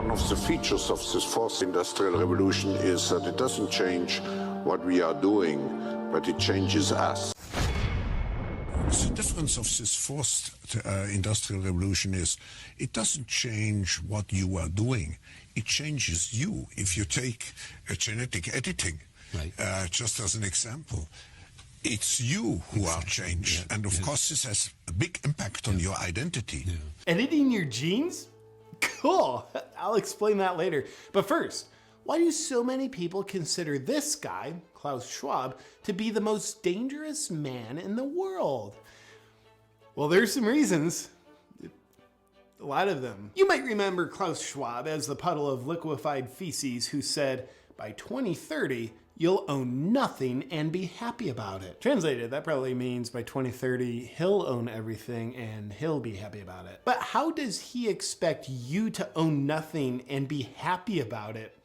One of the features of this fourth industrial revolution is that it doesn't change what we are doing, but it changes us. The difference of this fourth industrial revolution is it doesn't change what you are doing, it changes you. If you take genetic editing, right. Just as an example, it's you who are changed. Yeah. And of course this has a big impact on your identity. Yeah. Editing your genes? Cool, I'll explain that later. But first, why do so many people consider this guy, Klaus Schwab, to be the most dangerous man in the world? Well, there's some reasons. A lot of them. You might remember Klaus Schwab as the puddle of liquefied feces who said, by 2030, you'll own nothing and be happy about it. Translated, that probably means by 2030, he'll own everything and he'll be happy about it. But how does he expect you to own nothing and be happy about it?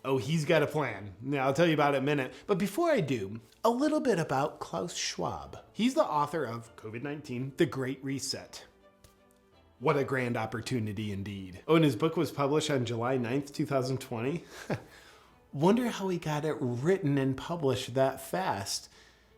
Oh, he's got a plan. Now, I'll tell you about it in a minute. But before I do, a little bit about Klaus Schwab. He's the author of COVID-19, The Great Reset. What a grand opportunity indeed. Oh, and his book was published on July 9th, 2020. Wonder how he got it written and published that fast.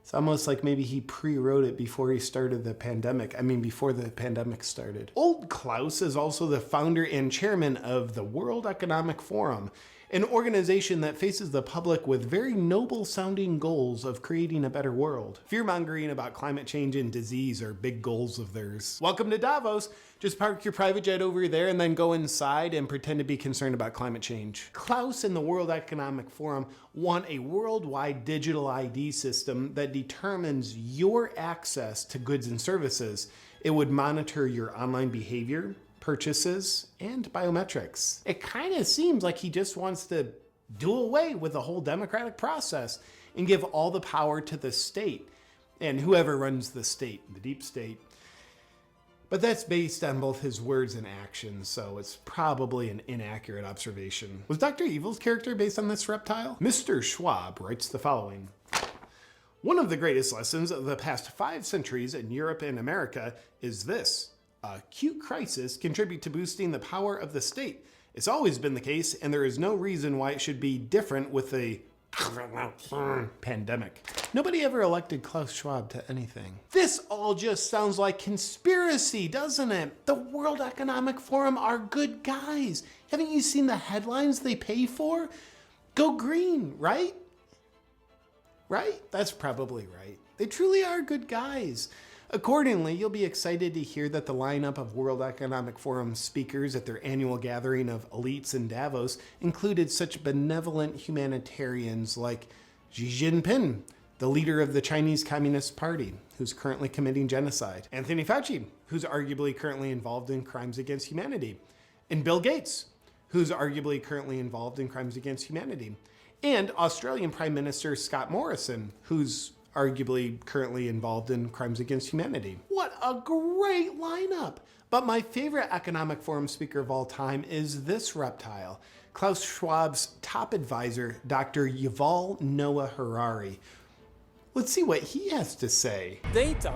It's almost like maybe he pre-wrote it before he started the pandemic. I mean, before the pandemic started. Old Klaus is also the founder and chairman of the World Economic Forum, an organization that faces the public with very noble sounding goals of creating a better world. Fear-mongering about climate change and disease are big goals of theirs. Welcome to Davos. Just park your private jet over there and then go inside and pretend to be concerned about climate change. Klaus and the World Economic Forum want a worldwide digital ID system that determines your access to goods and services. It would monitor your online behavior, purchases, and biometrics. It kind of seems like he just wants to do away with the whole democratic process and give all the power to the state and whoever runs the state, the deep state. But that's based on both his words and actions, so it's probably an inaccurate observation. Was Dr. Evil's character based on this reptile? Mr. Schwab writes the following. One of the greatest lessons of the past 5 centuries in Europe and America is this. Acute crisis contribute to boosting the power of the state. It's always been the case, and there is no reason why it should be different with the pandemic. Nobody ever elected Klaus Schwab to anything. This all just sounds like conspiracy, doesn't it? The World Economic Forum are good guys. Haven't you seen the headlines they pay for? Go green, right? Right? That's probably right. They truly are good guys. Accordingly, you'll be excited to hear that the lineup of World Economic Forum speakers at their annual gathering of elites in Davos included such benevolent humanitarians like Xi Jinping, the leader of the Chinese Communist Party, who's currently committing genocide, Anthony Fauci, who's arguably currently involved in crimes against humanity, and Bill Gates, who's arguably currently involved in crimes against humanity, and Australian Prime Minister Scott Morrison, who's arguably currently involved in crimes against humanity. What a great lineup! But my favorite economic forum speaker of all time is this reptile, Klaus Schwab's top advisor, Dr. Yuval Noah Harari. Let's see what he has to say. Data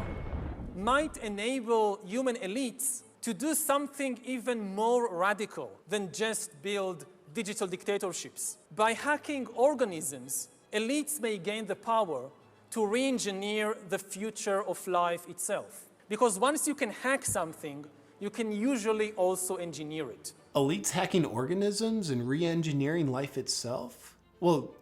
might enable human elites to do something even more radical than just build digital dictatorships. By hacking organisms, elites may gain the power to re-engineer the future of life itself. Because once you can hack something, you can usually also engineer it. Elites hacking organisms and re-engineering life itself? Well,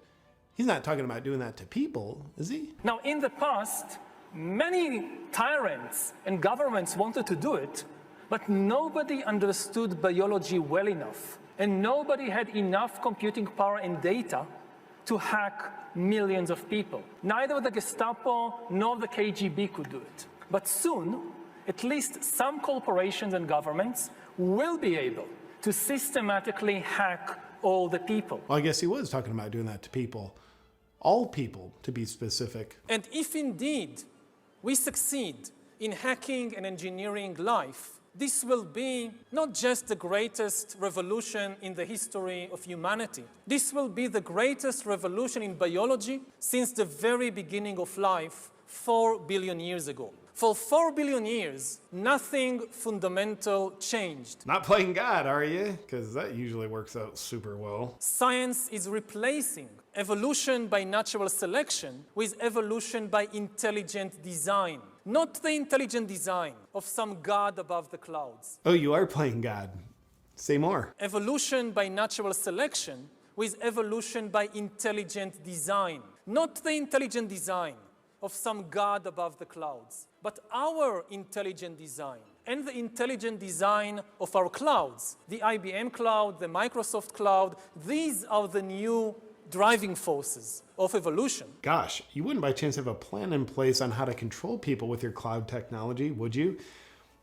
he's not talking about doing that to people, is he? Now, in the past, many tyrants and governments wanted to do it, but nobody understood biology well enough, and nobody had enough computing power and data to hack millions of people. Neither the Gestapo nor the KGB could do it. But soon, at least some corporations and governments will be able to systematically hack all the people. Well, I guess he was talking about doing that to people. All people, to be specific. And if indeed we succeed in hacking and engineering life, this will be not just the greatest revolution in the history of humanity. This will be the greatest revolution in biology since the very beginning of life 4 billion years ago. For 4 billion years, nothing fundamental changed. Not playing God, are you? Because that usually works out super well. Science is replacing evolution by natural selection with evolution by intelligent design. Not the intelligent design of some God above the clouds. Oh, you are playing God. Say more. Evolution by natural selection with evolution by intelligent design. Not the intelligent design of some God above the clouds, but our intelligent design and the intelligent design of our clouds. The IBM cloud, the Microsoft cloud, these are the new driving forces of evolution. Gosh, you wouldn't by chance have a plan in place on how to control people with your cloud technology, would you?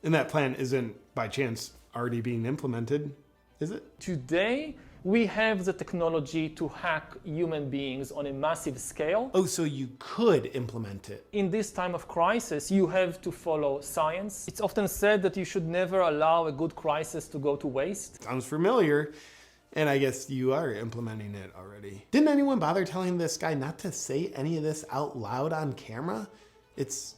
And that plan isn't by chance already being implemented, is it? Today, we have the technology to hack human beings on a massive scale. Oh, so you could implement it. In this time of crisis, you have to follow science. It's often said that you should never allow a good crisis to go to waste. Sounds familiar. And I guess you are implementing it already. Didn't anyone bother telling this guy not to say any of this out loud on camera? It's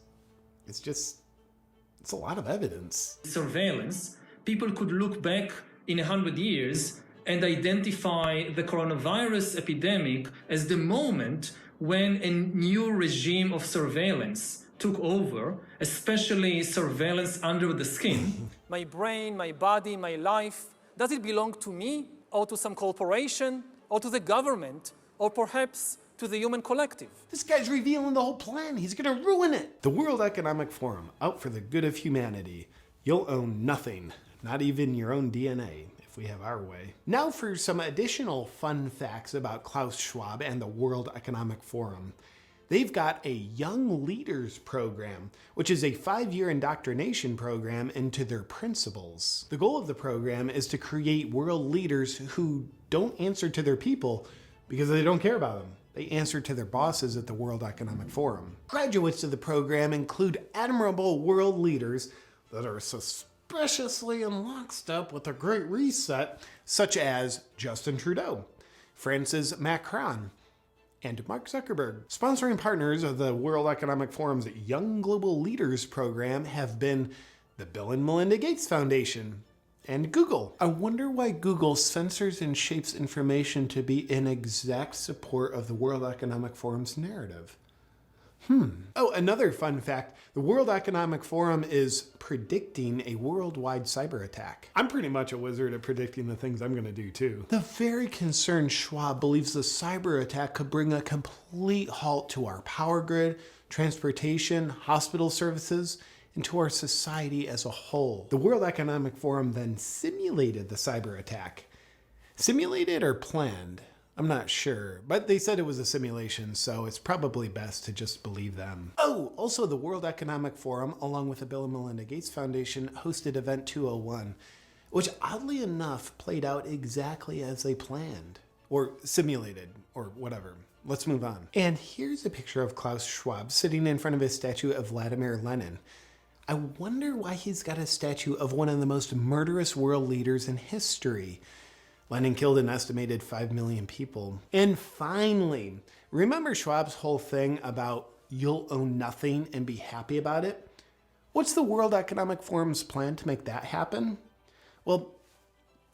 a lot of evidence. Surveillance, people could look back in 100 years and identify the coronavirus epidemic as the moment when a new regime of surveillance took over, especially surveillance under the skin. My brain, my body, my life, does it belong to me or to some corporation or to the government or perhaps to the human collective? This guy's revealing the whole plan. He's gonna ruin it. The World Economic Forum, out for the good of humanity. You'll own nothing, not even your own DNA, if we have our way. Now for some additional fun facts about Klaus Schwab and the World Economic Forum. They've got a Young Leaders program, which is a 5-year indoctrination program into their principles. The goal of the program is to create world leaders who don't answer to their people because they don't care about them. They answer to their bosses at the World Economic Forum. Graduates of the program include admirable world leaders that are suspiciously in lockstep with the Great Reset, such as Justin Trudeau, Francis Macron, and Mark Zuckerberg. Sponsoring partners of the World Economic Forum's Young Global Leaders program have been the Bill and Melinda Gates Foundation and Google. I wonder why Google censors and shapes information to be in exact support of the World Economic Forum's narrative. Oh, another fun fact, the World Economic Forum is predicting a worldwide cyber attack. I'm pretty much a wizard at predicting the things I'm gonna do too. The very concerned Schwab believes the cyber attack could bring a complete halt to our power grid, transportation, hospital services, and to our society as a whole. The World Economic Forum then simulated the cyber attack. Simulated or planned? I'm not sure, but they said it was a simulation, so it's probably best to just believe them. Oh, also the World Economic Forum, along with the Bill and Melinda Gates Foundation, hosted Event 201, which oddly enough played out exactly as they planned, or simulated, or whatever. Let's move on. And here's a picture of Klaus Schwab sitting in front of his statue of Vladimir Lenin. I wonder why he's got a statue of one of the most murderous world leaders in history. Lenin killed an estimated 5 million people. And finally, remember Schwab's whole thing about you'll own nothing and be happy about it? What's the World Economic Forum's plan to make that happen? Well,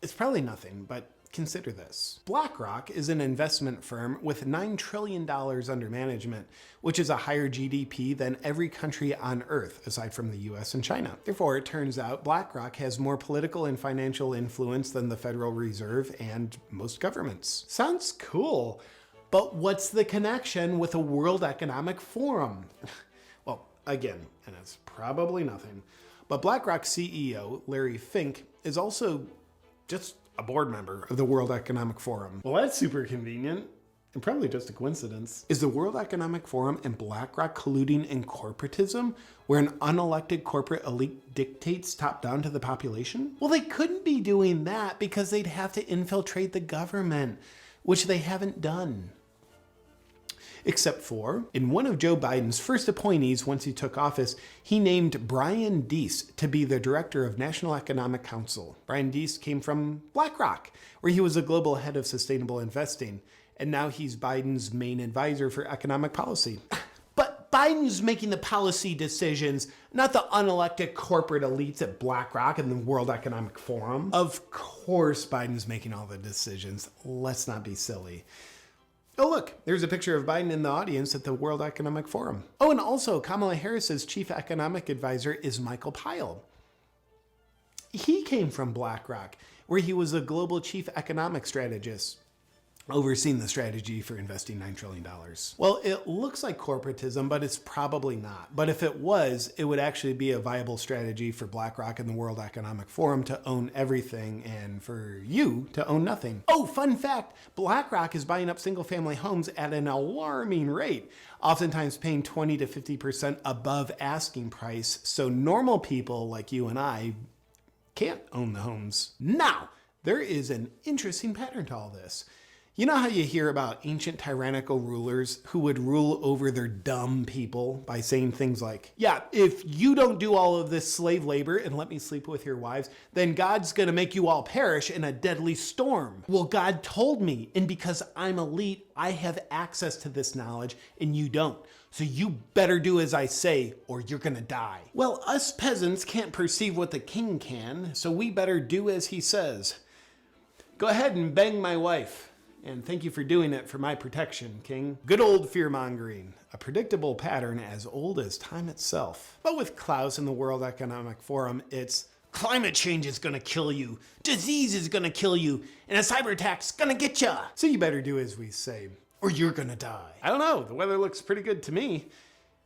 it's probably nothing, but consider this. BlackRock is an investment firm with $9 trillion under management, which is a higher GDP than every country on Earth, aside from the US and China. Therefore, it turns out BlackRock has more political and financial influence than the Federal Reserve and most governments. Sounds cool, but what's the connection with the World Economic Forum? Well, again, and it's probably nothing, but BlackRock's CEO, Larry Fink, is also just a board member of the World Economic Forum. Well, that's super convenient and probably just a coincidence. Is the World Economic Forum and BlackRock colluding in corporatism, where an unelected corporate elite dictates top down to the population? Well, they couldn't be doing that because they'd have to infiltrate the government, which they haven't done. Except for, in one of Joe Biden's first appointees once he took office, he named Brian Deese to be the director of National Economic Council. Brian Deese came from BlackRock, where he was a global head of sustainable investing, and now he's Biden's main advisor for economic policy. But But Biden's making the policy decisions, not the unelected corporate elites at BlackRock and the World Economic Forum. Of course Biden's making all the decisions. Let's not be silly. Oh look, there's a picture of Biden in the audience at the World Economic Forum. Oh, and also Kamala Harris's chief economic advisor is Michael Pyle. He came from BlackRock, where he was a global chief economic strategist, overseeing the strategy for investing $9 trillion. Well, it looks like corporatism, but it's probably not. But if it was, it would actually be a viable strategy for BlackRock and the World Economic Forum to own everything and for you to own nothing. Oh, fun fact, BlackRock is buying up single-family homes at an alarming rate, oftentimes paying 20 to 50% above asking price, so normal people like you and I can't own the homes. Now, there is an interesting pattern to all this. You know how you hear about ancient tyrannical rulers who would rule over their dumb people by saying things like, yeah, if you don't do all of this slave labor and let me sleep with your wives, then God's gonna make you all perish in a deadly storm. Well, God told me, and because I'm elite, I have access to this knowledge and you don't. So you better do as I say or you're gonna die. Well, us peasants can't perceive what the king can, so we better do as he says. Go ahead and bang my wife. And thank you for doing it for my protection, King. Good old fear-mongering, a predictable pattern as old as time itself. But with Klaus and the World Economic Forum, it's climate change is gonna kill you, disease is gonna kill you, and a cyber attack's gonna get ya. So you better do as we say, or you're gonna die. I don't know, the weather looks pretty good to me.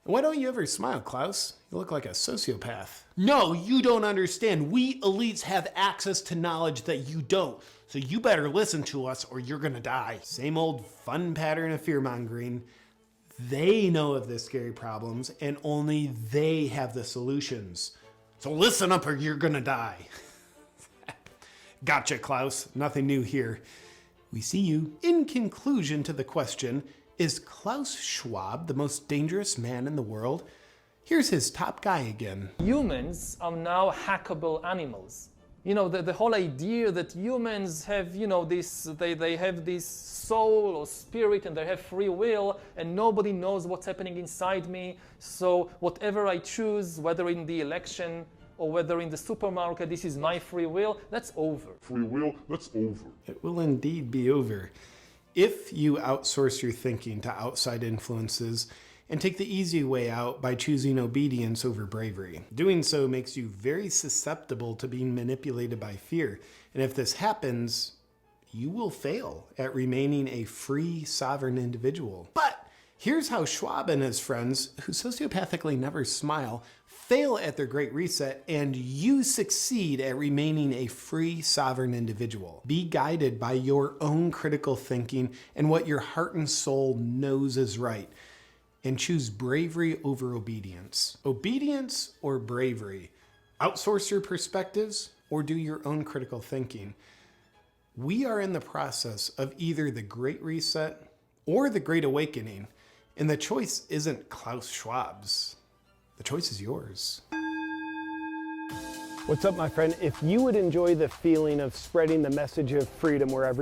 Why don't you ever smile, Klaus? You look like a sociopath. No, you don't understand. We elites have access to knowledge that you don't. So you better listen to us or you're gonna die. Same old fun pattern of fear-mongering. They know of the scary problems and only they have the solutions. So listen up or you're gonna die. Gotcha, Klaus. Nothing new here. We see you. In conclusion to the question, is Klaus Schwab the most dangerous man in the world? Here's his top guy again. Humans are now hackable animals. You know, the whole idea that humans have, you know, this, they have this soul or spirit and they have free will and nobody knows what's happening inside me. So whatever I choose, whether in the election or whether in the supermarket, this is my free will, that's over. Free will, that's over. It will indeed be over. If you outsource your thinking to outside influences and take the easy way out by choosing obedience over bravery. Doing so makes you very susceptible to being manipulated by fear. And if this happens, you will fail at remaining a free, sovereign individual. But here's how Schwab and his friends, who sociopathically never smile, fail at their great reset and you succeed at remaining a free, sovereign individual. Be guided by your own critical thinking and what your heart and soul knows is right. And choose bravery over obedience. Obedience or bravery? Outsource your perspectives or do your own critical thinking? We are in the process of either the Great Reset or the Great Awakening, and the choice isn't Klaus Schwab's. The choice is yours. What's up, my friend? If you would enjoy the feeling of spreading the message of freedom wherever